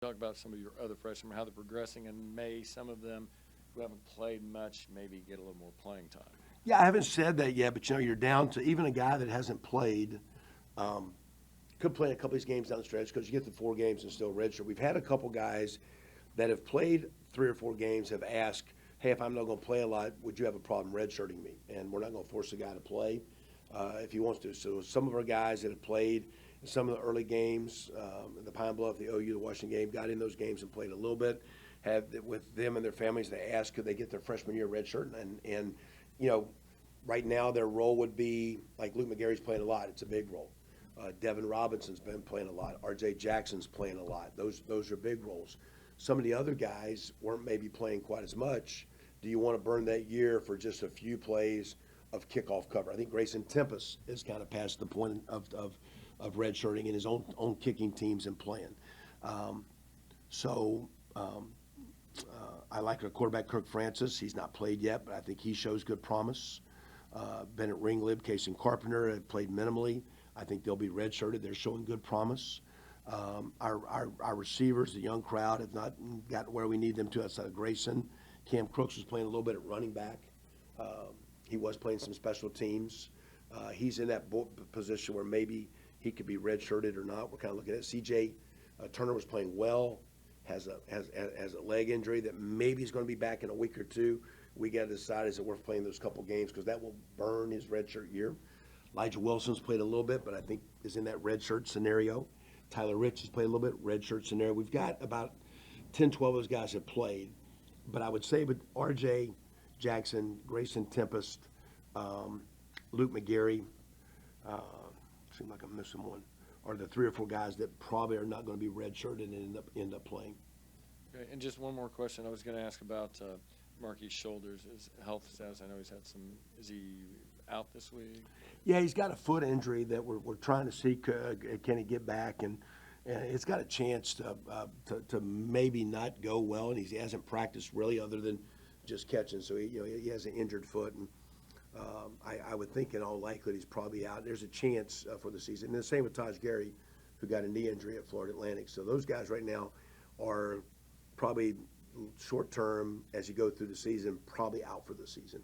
Talk about some of your other freshmen, how they're progressing, and may some of them who haven't played much maybe get a little more playing time. Yeah, I haven't said that yet, but you're down to even a guy that hasn't played, um, could play in a couple of these games down the stretch because you get the 4 games and still redshirt. We've had a couple guys that have played 3 or 4 games have asked, hey, if I'm not going to play a lot, would you have a problem redshirting me? And we're not going to force the guy to play if he wants to. So some of our guys that have played in some of the early games, the Pine Bluff, the OU, the Washington game, got in those games and played a little bit. Have with them and their families, they asked could they get their freshman year redshirt, and right now their role would be like Luke McGarry's playing a lot. It's a big role. Devin Robinson's been playing a lot. R.J. Jackson's playing a lot. Those are big roles. Some of the other guys weren't maybe playing quite as much. Do you want to burn that year for just a few plays of kickoff cover? I think Grayson Tempest is kind of past the point of redshirting in his own kicking teams and playing. So I like our quarterback Kirk Francis. He's not played yet, but I think he shows good promise. Bennett Ringlib, Casey Carpenter have played minimally. I think they'll be redshirted. They're showing good promise. Our receivers, the young crowd, have not gotten where we need them to outside of Grayson. Cam Crooks was playing a little bit at running back. He was playing some special teams. He's in that position where maybe he could be redshirted or not. We're kind of looking at C.J. Turner was playing well, has a leg injury that maybe he's going to be back in a week or two. We got to decide is it worth playing those couple games because that will burn his redshirt year. Elijah Wilson's played a little bit, but I think is in that redshirt scenario. Tyler Rich has played a little bit, redshirt scenario. We've got about 10, 12 of those guys have played. But I would say with R.J. Jackson, Grayson Tempest, Luke McGarry, seems like I'm missing one, are the 3 or 4 guys that probably are not going to be redshirted and end up playing. Okay, and just one more question I was going to ask about Marquis Shoulders, his health status. I know he's had some. Is he out this week? Yeah, he's got a foot injury that we're trying to see can he get back, and it's got a chance to maybe not go well, and he hasn't practiced really other than just catching. So he has an injured foot, and I would think in all likelihood he's probably out. There's a chance for the season. And the same with Taj Gary, who got a knee injury at Florida Atlantic. So those guys right now are probably short term as you go through the season, probably out for the season.